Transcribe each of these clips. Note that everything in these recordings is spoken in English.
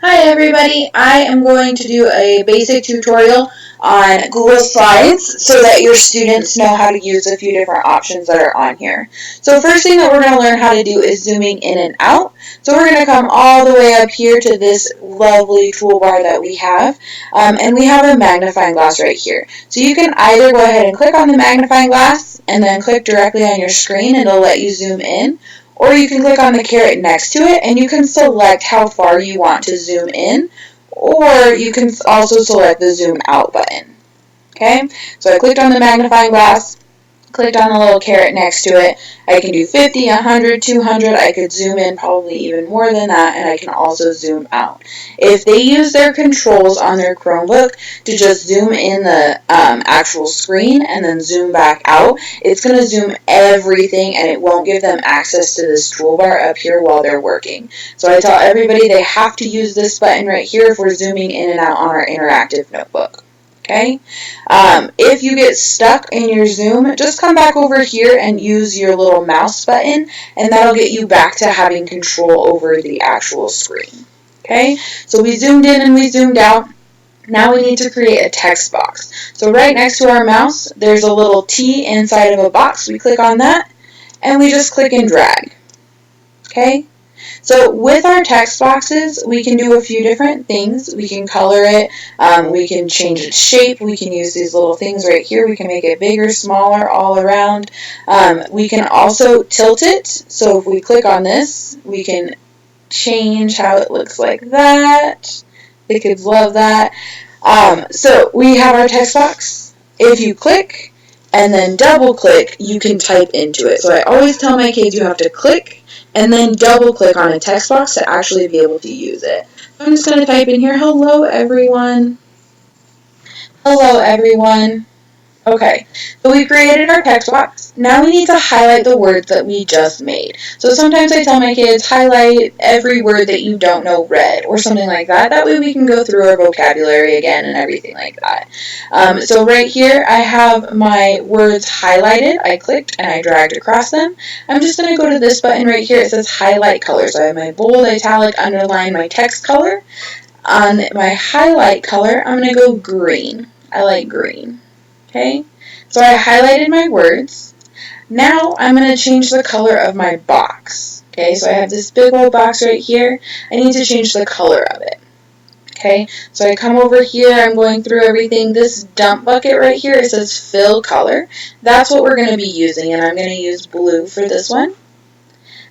Hi everybody, I am going to do a basic tutorial on Google Slides so that your students know how to use a few different options that are on here. So first thing that we're going to learn how to do is zooming in and out. So we're going to come all the way up here to this lovely toolbar that we have, and we have a magnifying glass right here. So you can either go ahead and click on the magnifying glass and then click directly on your screen and it'll let you zoom in. Or you can click on the caret next to it and you can select how far you want to zoom in, or you can also select the zoom out button. Okay, so I clicked on the magnifying glass, clicked on the little caret next to it. I can do 50, 100, 200. I could zoom in probably even more than that, and I can also zoom out. If they use their controls on their Chromebook to just zoom in the actual screen and then zoom back out, it's going to zoom everything and it won't give them access to this toolbar up here while they're working. So I tell everybody they have to use this button right here if we're zooming in and out on our interactive notebook. Okay, if you get stuck in your Zoom, just come back over here and use your little mouse button, and that'll get you back to having control over the actual screen. Okay, so we zoomed in and we zoomed out. Now we need to create a text box. So right next to our mouse, there's a little T inside of a box. We click on that, and we just click and drag. Okay. So with our text boxes, we can do a few different things. We can color it, we can change its shape, we can use these little things right here, we can make it bigger, smaller, all around. We can also tilt it, so if we click on this, we can change how it looks like that. The kids love that. So we have our text box. If you click and then double click, you can type into it. So I always tell my kids you have to click and then double click on a text box to actually be able to use it. So I'm just going to type in here, hello everyone. Hello everyone. Okay, so we created our text box. Now we need to highlight the words that we just made. So sometimes I tell my kids, highlight every word that you don't know red, or something like that. That way we can go through our vocabulary again and everything like that. So right here I have my words highlighted. I clicked and I dragged across them. I'm just going to go to this button right here. It says highlight color. So I have my bold, italic, underline, my text color. On my highlight color, I'm going to go green. I like green. Okay, so I highlighted my words. Now I'm going to change the color of my box. Okay, so I have this big old box right here. I need to change the color of it. Okay, so I come over here, I'm going through everything. This dump bucket right here, it says fill color. That's what we're going to be using, and I'm going to use blue for this one.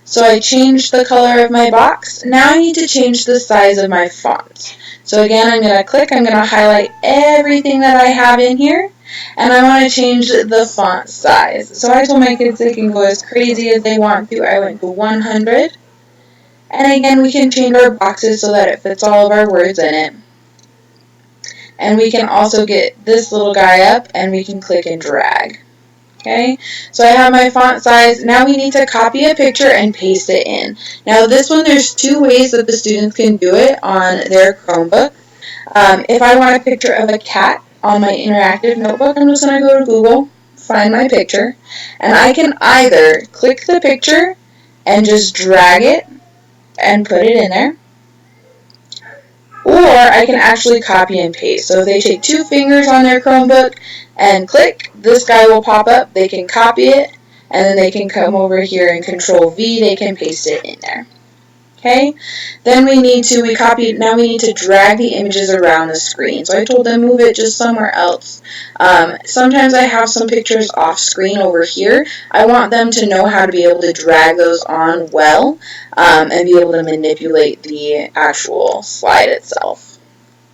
So I changed the color of my box. Now I need to change the size of my font. So again, I'm going to click, I'm going to highlight everything that I have in here. And I want to change the font size. So I told my kids they can go as crazy as they want to. I went to 100. And again, we can change our boxes so that it fits all of our words in it. And we can also get this little guy up and we can click and drag. Okay, so I have my font size. Now we need to copy a picture and paste it in. Now this one, there's two ways that the students can do it on their Chromebook. If I want a picture of a cat on my interactive notebook, I'm just going to go to Google, find my picture, and I can either click the picture and just drag it and put it in there, or I can actually copy and paste. So if they take two fingers on their Chromebook and click, this guy will pop up, they can copy it, and then they can come over here and Control V, they can paste it in there. Okay, then we need to drag the images around the screen. So I told them move it just somewhere else. Sometimes I have some pictures off screen over here. I want them to know how to be able to drag those on well and be able to manipulate the actual slide itself.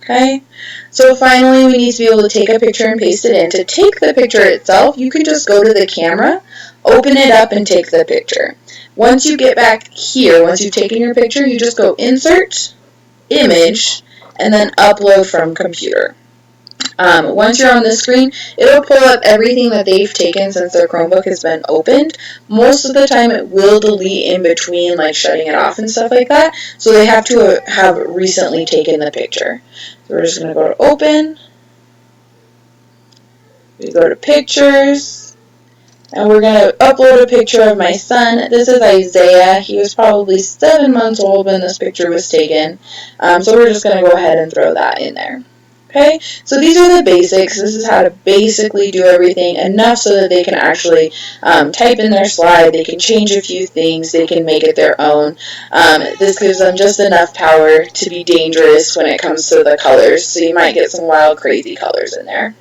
Okay, so finally we need to be able to take a picture and paste it in. To take the picture itself, you can just go to the camera, open it up, and take the picture. Once you get back here, once you've taken your picture, you just go Insert, Image, and then Upload from Computer. Once you're on this screen, it'll pull up everything that they've taken since their Chromebook has been opened. Most of the time it will delete in between, like shutting it off and stuff like that, so they have to have recently taken the picture. So we're just going to go to Open, we go to Pictures, And we're going to upload a picture of my son. This is Isaiah. He was probably 7 months old when this picture was taken. So we're just going to go ahead and throw that in there. Okay, so these are the basics. This is how to basically do everything enough so that they can actually type in their slide. They can change a few things. They can make it their own. This gives them just enough power to be dangerous when it comes to the colors. So you might get some wild, crazy colors in there.